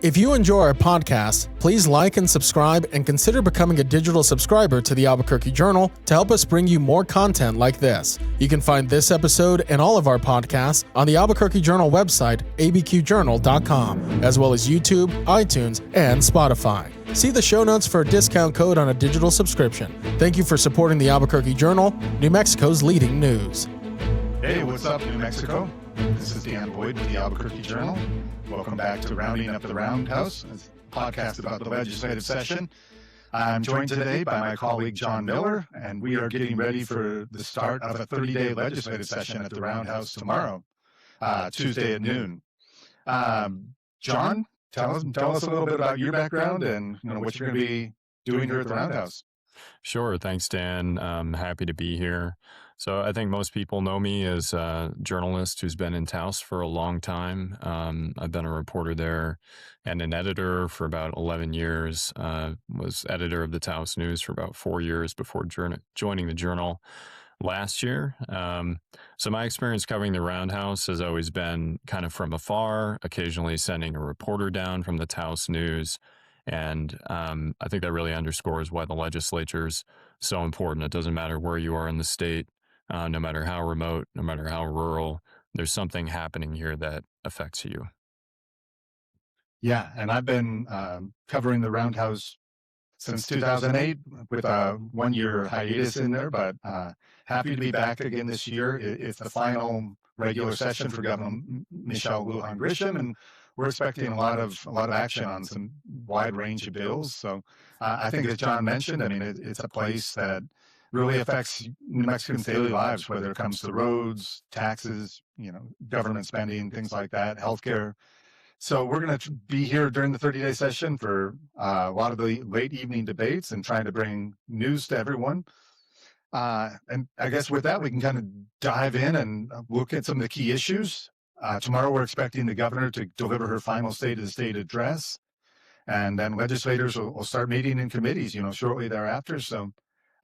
If you enjoy our podcast, please like and subscribe and consider becoming a digital subscriber to the Albuquerque Journal to help us bring you more content like this. You can find this episode and all of our podcasts on the Albuquerque Journal website, abqjournal.com, as well as YouTube, iTunes, and Spotify. See the show notes for a discount code on a digital subscription. Thank you for supporting the Albuquerque Journal, New Mexico's leading news. Hey, what's up, New Mexico? This is Dan Boyd with the Albuquerque Journal. Welcome back to Rounding Up the Roundhouse, a podcast about the legislative session. I'm joined today by my colleague John Miller, and we are getting ready for the start of a 30-day legislative session at the Roundhouse tomorrow, Tuesday at noon. John, tell us a little bit about your background and what you're going to be doing here at the Roundhouse. Sure. Thanks, Dan. I'm happy to be here. So I think most people know me as a journalist who's been in Taos for a long time. I've been a reporter there and an editor for about 11 years. Was editor of the Taos News for about 4 years before joining the Journal last year. So my experience covering the Roundhouse has always been kind of from afar, occasionally sending a reporter down from the Taos News. And I think that really underscores why the legislature is so important. It doesn't matter where you are in the state, no matter how remote, no matter how rural, there's something happening here that affects you. Yeah, and I've been covering the Roundhouse since 2008 with a 1-year hiatus in there, but happy to be back again this year. It's the final regular session for Governor Michelle Lujan Grisham, and we're expecting a lot of action on some wide range of bills. So I think, as John mentioned, it's a place that really affects New Mexicans' daily lives, whether it comes to roads, taxes, government spending, things like that, healthcare. So we're going to be here during the 30-day session for a lot of the late evening debates and trying to bring news to everyone. And I guess with that, we can kind of dive in and look at some of the key issues. Tomorrow, we're expecting the governor to deliver her final State of the State address, and then legislators will start meeting in committees, shortly thereafter. So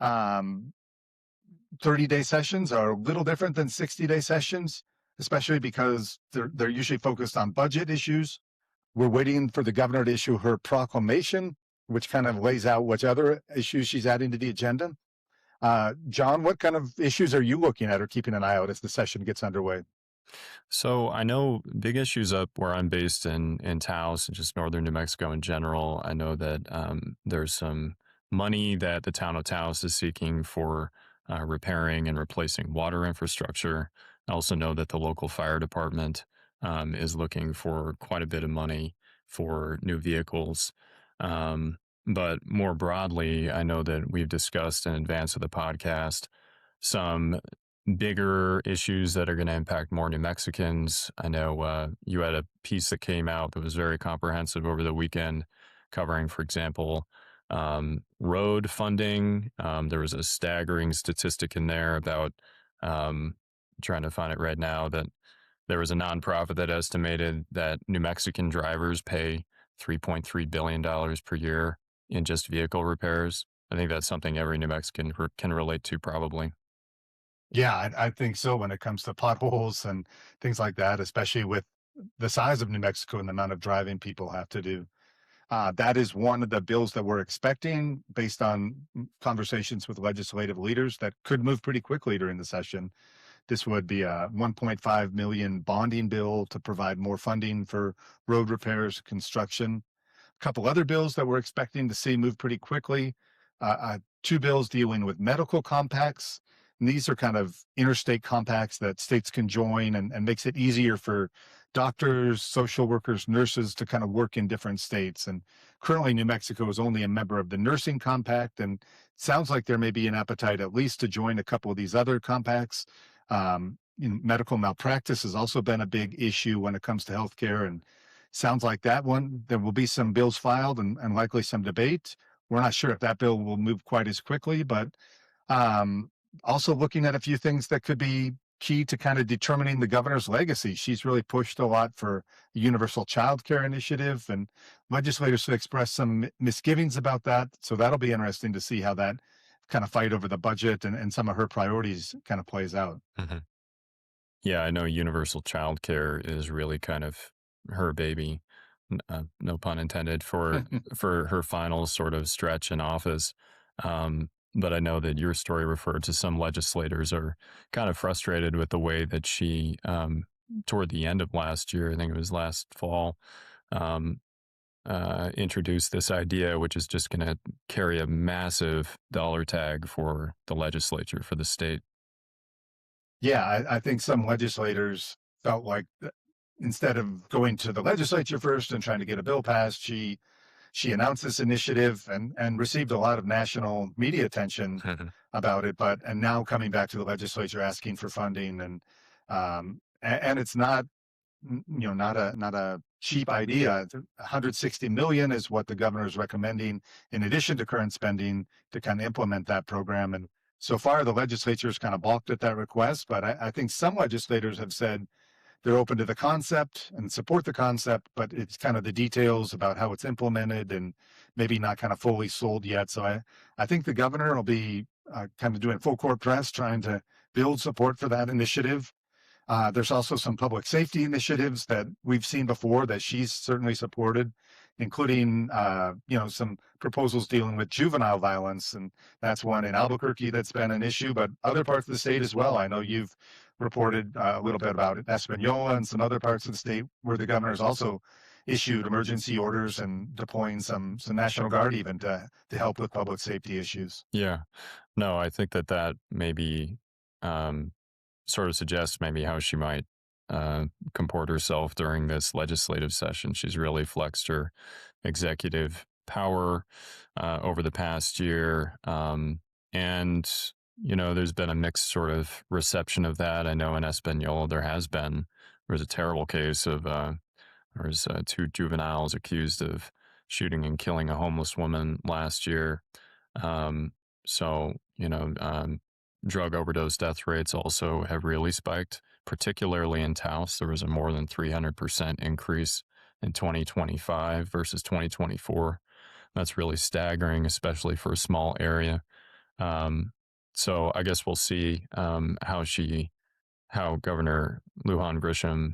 30-day sessions are a little different than 60-day sessions, especially because they're usually focused on budget issues. We're waiting for the governor to issue her proclamation, which kind of lays out which other issues she's adding to the agenda. John, what kind of issues are you looking at or keeping an eye out as the session gets underway? So I know big issues up where I'm based in Taos and just northern New Mexico in general. I know that there's some money that the town of Taos is seeking for repairing and replacing water infrastructure. I also know that the local fire department is looking for quite a bit of money for new vehicles. But more broadly, I know that we've discussed in advance of the podcast some bigger issues that are going to impact more New Mexicans. I know you had a piece that came out that was very comprehensive over the weekend covering, for example, road funding. There was a staggering statistic in there about, trying to find it right now, that there was a nonprofit that estimated that New Mexican drivers pay $3.3 billion per year in just vehicle repairs. I think that's something every New Mexican can relate to probably. Yeah, I think so when it comes to potholes and things like that, especially with the size of New Mexico and the amount of driving people have to do. That is one of the bills that we're expecting based on conversations with legislative leaders that could move pretty quickly during the session. This would be a $1.5 million bonding bill to provide more funding for road repairs, construction. A couple other bills that we're expecting to see move pretty quickly. 2 bills dealing with medical compacts. And these are kind of interstate compacts that states can join and makes it easier for doctors, social workers, nurses to kind of work in different states. And currently New Mexico is only a member of the nursing compact, and sounds like there may be an appetite at least to join a couple of these other compacts. Medical malpractice has also been a big issue when it comes to healthcare, and sounds like that one, there will be some bills filed and likely some debate. We're not sure if that bill will move quite as quickly, but also looking at a few things that could be key to kind of determining the governor's legacy. She's really pushed a lot for a universal child care initiative, and legislators have expressed some misgivings about that. So that'll be interesting to see how that kind of fight over the budget and some of her priorities kind of plays out. Mm-hmm. Yeah, I know universal child care is really kind of her baby. no pun intended, for her final sort of stretch in office. But I know that your story referred to some legislators are kind of frustrated with the way that she, toward the end of last year, I think it was last fall, um, introduced this idea, which is just going to carry a massive dollar tag for the legislature for the state. Yeah, I think some legislators felt like instead of going to the legislature first and trying to get a bill passed, she announced this initiative and received a lot of national media attention about it. But and now coming back to the legislature asking for funding and it's not not a cheap idea. 160 million is what the governor is recommending in addition to current spending to kind of implement that program. And so far, the legislature has kind of balked at that request. But I think some legislators have said they're open to the concept and support the concept, but it's kind of the details about how it's implemented and maybe not kind of fully sold yet. So I think the governor will be kind of doing full court press, trying to build support for that initiative. There's also some public safety initiatives that we've seen before that she's certainly supported, including some proposals dealing with juvenile violence, and that's one in Albuquerque that's been an issue, but other parts of the state as well. I know you've reported a little bit about it, Espanola and some other parts of the state where the governor's also issued emergency orders and deploying some National Guard even to help with public safety issues. Yeah. No, I think that maybe um, sort of suggests maybe how she might comport herself during this legislative session. She's really flexed her executive power over the past year. And, there's been a mixed sort of reception of that. I know in Espanola there was a terrible case of, there was two juveniles accused of shooting and killing a homeless woman last year. Um, so, drug overdose death rates also have really spiked, particularly in Taos. There was a more than 300% increase in 2025 versus 2024. That's really staggering, especially for a small area. So I guess we'll see how Governor Lujan Grisham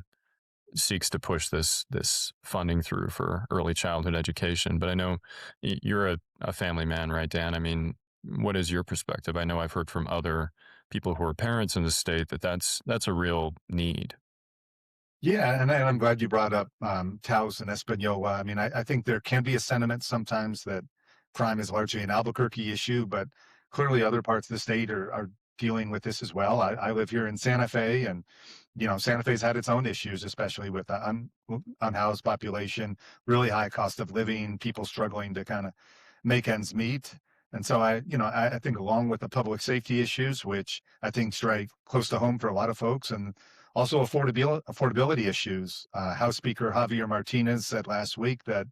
seeks to push this funding through for early childhood education. But I know you're a family man, right, Dan? I mean, what is your perspective? I know I've heard from other people who are parents in the state that's a real need. Yeah, and I'm glad you brought up Taos and Espanola. I mean, I think there can be a sentiment sometimes that crime is largely an Albuquerque issue, but clearly other parts of the state are dealing with this as well. I live here in Santa Fe, and Santa Fe's had its own issues, especially with the unhoused population, really high cost of living, people struggling to kind of make ends meet. And so I think along with the public safety issues, which I think strike close to home for a lot of folks, and also affordability issues. House Speaker Javier Martinez said last week that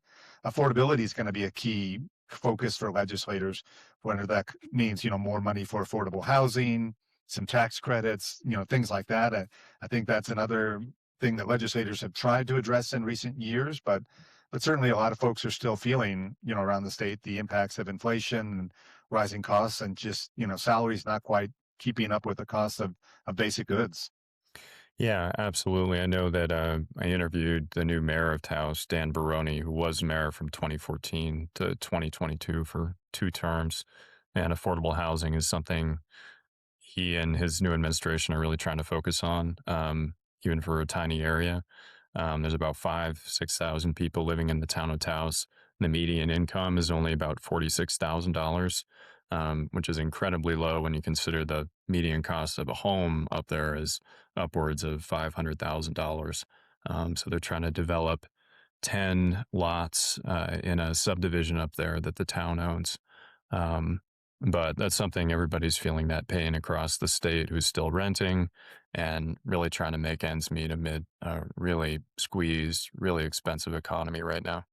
affordability is going to be a key focus for legislators, whether that means, more money for affordable housing, some tax credits, things like that. I think that's another thing that legislators have tried to address in recent years, but certainly a lot of folks are still feeling, around the state, the impacts of inflation and rising costs and just, salaries not quite keeping up with the cost of basic goods. Yeah, absolutely. I know that I interviewed the new mayor of Taos, Dan Baroni, who was mayor from 2014 to 2022 for 2 terms. And affordable housing is something he and his new administration are really trying to focus on, even for a tiny area. There's about 6,000 people living in the town of Taos. The median income is only about $46,000, which is incredibly low when you consider the median cost of a home up there is upwards of $500,000. So they're trying to develop 10 lots in a subdivision up there that the town owns. But that's something everybody's feeling that pain across the state who's still renting and really trying to make ends meet amid a really squeezed, really expensive economy right now.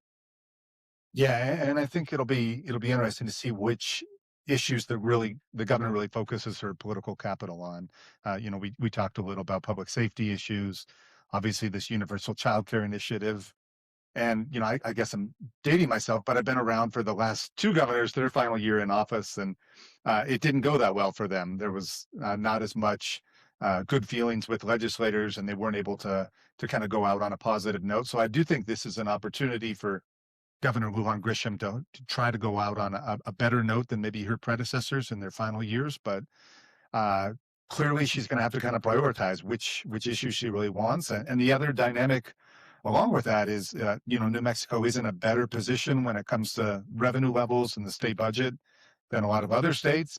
Yeah, and I think it'll be interesting to see which issues that really the governor really focuses her political capital on. We talked a little about public safety issues, obviously this universal child care initiative. And, I guess I'm dating myself, but I've been around for the last two governors, their final year in office, and it didn't go that well for them. There was not as much good feelings with legislators, and they weren't able to kind of go out on a positive note. So I do think this is an opportunity for Governor Lujan Grisham to try to go out on a better note than maybe her predecessors in their final years. But uh, clearly, she's going to have to kind of prioritize which issues she really wants. And the other dynamic along with that is, New Mexico is in a better position when it comes to revenue levels in the state budget than a lot of other states.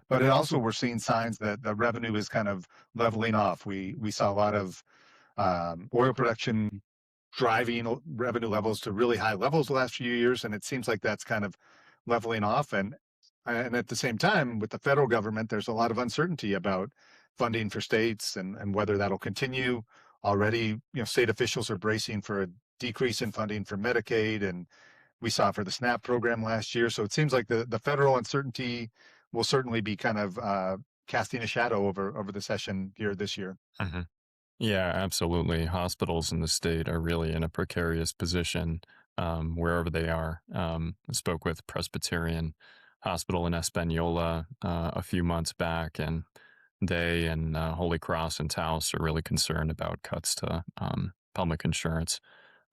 But it also, we're seeing signs that the revenue is kind of leveling off. We saw a lot of oil production driving revenue levels to really high levels the last few years, and it seems like that's kind of leveling off. And at the same time, with the federal government, there's a lot of uncertainty about funding for states and whether that'll continue. Already, state officials are bracing for a decrease in funding for Medicaid, and we saw for the SNAP program last year. So it seems like the federal uncertainty will certainly be kind of casting a shadow over the session here this year. Mhm. Yeah, absolutely. Hospitals in the state are really in a precarious position wherever they are. I spoke with Presbyterian Hospital in Espanola a few months back, and they and Holy Cross and Taos are really concerned about cuts to public insurance.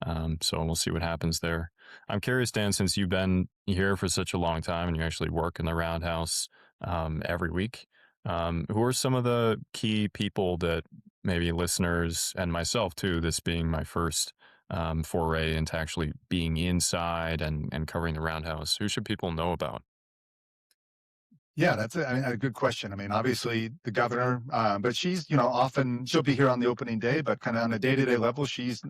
So we'll see what happens there. I'm curious, Dan, since you've been here for such a long time and you actually work in the Roundhouse every week, who are some of the key people that maybe listeners and myself too, this being my first foray into actually being inside and covering the Roundhouse, who should people know about? Yeah, that's a good question. I mean, obviously the governor, but she's, often she'll be here on the opening day, but kind of on a day-to-day level, she's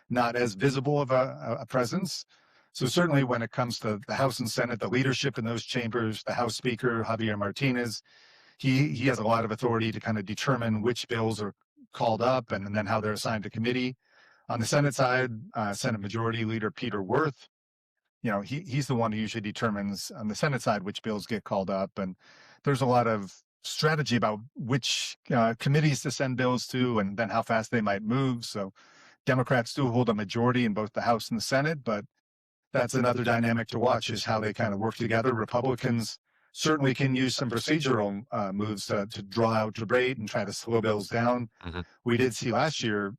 not as visible of a presence. So certainly when it comes to the House and Senate, the leadership in those chambers, the House Speaker, Javier Martinez, he has a lot of authority to kind of determine which bills are called up and then how they're assigned to committee. On the Senate side, Senate Majority Leader Peter Wirth, he's the one who usually determines on the Senate side which bills get called up. And there's a lot of strategy about which committees to send bills to and then how fast they might move. So Democrats do hold a majority in both the House and the Senate, but that's another dynamic to watch is how they kind of work together. Republicans certainly can use some procedural moves to draw out debate and try to slow bills down. Mhm. We did see last year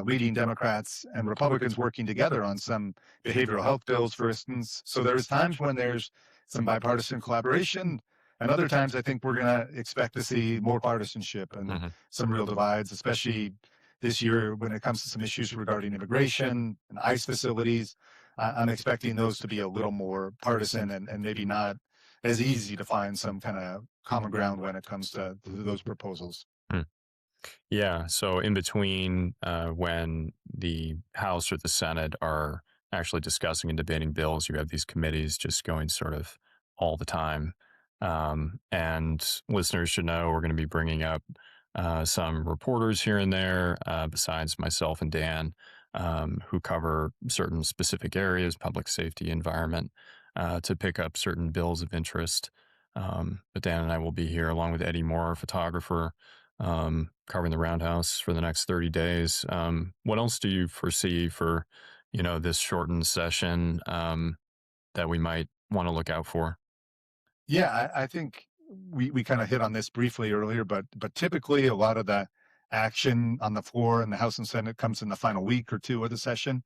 leading Democrats and Republicans working together on some behavioral health bills, for instance. So there's times when there's some bipartisan collaboration, and other times I think we're going to expect to see more partisanship and Mhm. some real divides, especially this year when it comes to some issues regarding immigration and ICE facilities. I'm expecting those to be a little more partisan and maybe not as easy to find some kind of common ground when it comes to those proposals. Hmm. Yeah. So in between when the House or the Senate are actually discussing and debating bills, you have these committees just going sort of all the time. And listeners should know we're going to be bringing up some reporters here and there, besides myself and Dan, who cover certain specific areas, public safety, environment, to pick up certain bills of interest. But Dan and I will be here along with Eddie Moore, photographer, covering the Roundhouse for the next 30 days. What else do you foresee for, this shortened session that we might want to look out for? Yeah, I think we kind of hit on this briefly earlier, but typically a lot of the action on the floor in the House and Senate comes in the final week or two of the session.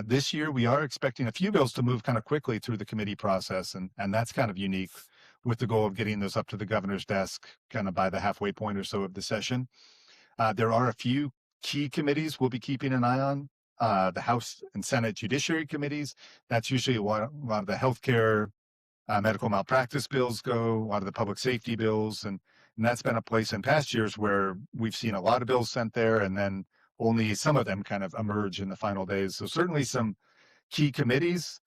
This year, we are expecting a few bills to move kind of quickly through the committee process, and that's kind of unique with the goal of getting those up to the governor's desk kind of by the halfway point or so of the session. There are a few key committees we'll be keeping an eye on. The House and Senate Judiciary Committees, that's usually a lot of the healthcare, medical malpractice bills go, a lot of the public safety bills, and that's been a place in past years where we've seen a lot of bills sent there, and then only some of them kind of emerge in the final days. So certainly some key committees.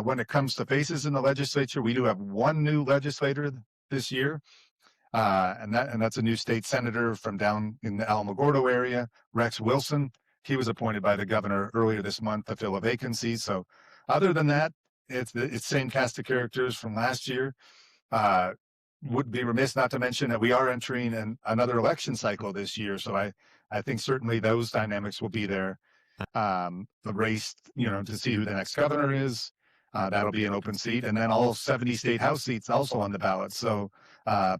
When it comes to faces in the legislature, we do have one new legislator this year, and that's a new state senator from down in the Alamogordo area, Rex Wilson. He was appointed by the governor earlier this month to fill a vacancy. So other than that, it's the same cast of characters from last year. Would be remiss not to mention that we are entering another election cycle this year. So I think certainly those dynamics will be there. The race, to see who the next governor is, That'll be an open seat, and then all 70 state House seats also on the ballot. So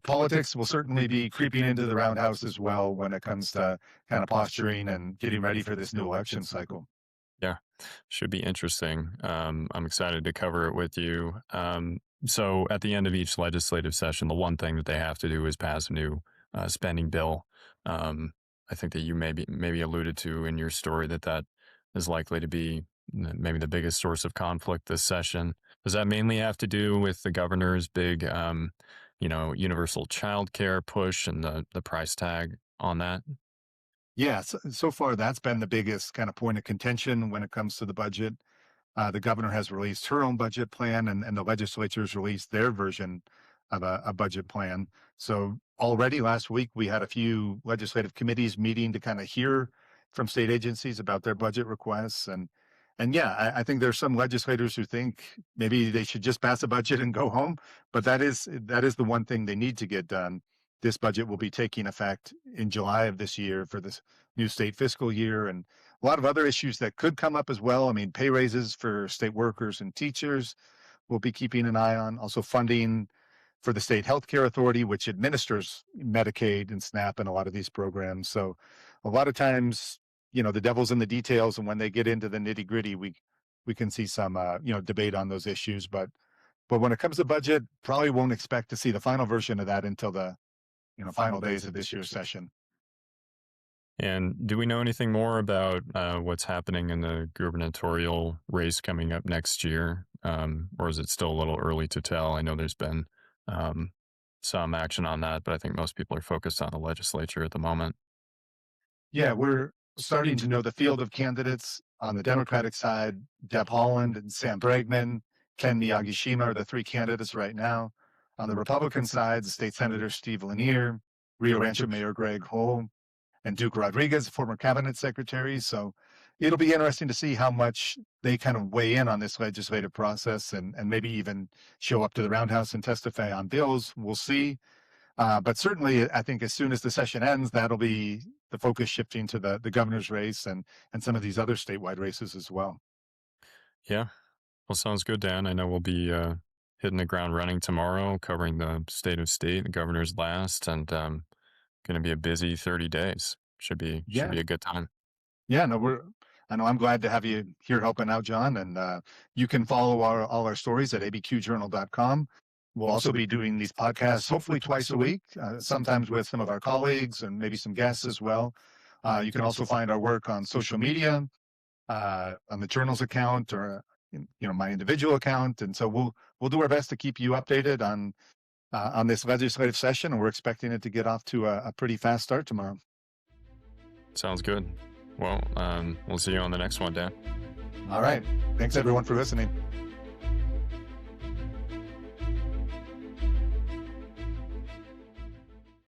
politics will certainly be creeping into the roundhouse as well when it comes to kind of posturing and getting ready for this new election cycle. Yeah, should be interesting. I'm excited to cover it with you. So at the end of each legislative session, the one thing that they have to do is pass a new spending bill. I think that you maybe alluded to in your story that is likely to be maybe the biggest source of conflict this session. Does that mainly have to do with the governor's big, universal child care push and the price tag on that? Yeah, so far that's been the biggest kind of point of contention when it comes to the budget. The governor has released her own budget plan, and the legislature has released their version of a budget plan. So already last week, we had a few legislative committees meeting to kind of hear from state agencies about their budget requests. And yeah, I think there's some legislators who think maybe they should just pass a budget and go home. But that is the one thing they need to get done. This budget will be taking effect in July of this year for this new state fiscal year, and a lot of other issues that could come up as well. I mean, pay raises for state workers and teachers we'll be keeping an eye on. Also, funding for the state healthcare authority, which administers Medicaid and SNAP and a lot of these programs. So, a lot of times, the devil's in the details, and when they get into the nitty gritty, we can see some debate on those issues. But when it comes to budget, probably won't expect to see the final version of that until the final days of this year's session. And do we know anything more about what's happening in the gubernatorial race coming up next year? Or is it still a little early to tell? I know there's been some action on that, but I think most people are focused on the legislature at the moment. Yeah, we're starting to know the field of candidates. On the Democratic side, Deb Haaland and Sam Bregman, Ken Miyagishima are the three candidates right now. On the Republican side, State Senator Steve Lanier, Rio Rancho Mayor Greg Hull, and Duke Rodriguez, former cabinet secretary. So it'll be interesting to see how much they kind of weigh in on this legislative process and maybe even show up to the roundhouse and testify on bills. We'll see. But certainly, I think as soon as the session ends, that'll be the focus shifting to the governor's race and some of these other statewide races as well. Yeah. Well, sounds good, Dan. I know we'll be hitting the ground running tomorrow, covering the state of state, the governor's last, and going to be a busy 30 days. Should be a good time. Yeah, no, I know I'm glad to have you here helping out, John. And you can follow all our stories at abqjournal.com. We'll also be doing these podcasts hopefully twice a week, sometimes with some of our colleagues and maybe some guests as well. You can also find our work on social media, on the Journal's account, or my individual account. And so we'll do our best to keep you updated on this legislative session, and we're expecting it to get off to a pretty fast start tomorrow. Sounds good. Well, we'll see you on the next one, Dan. All right. Thanks everyone for listening.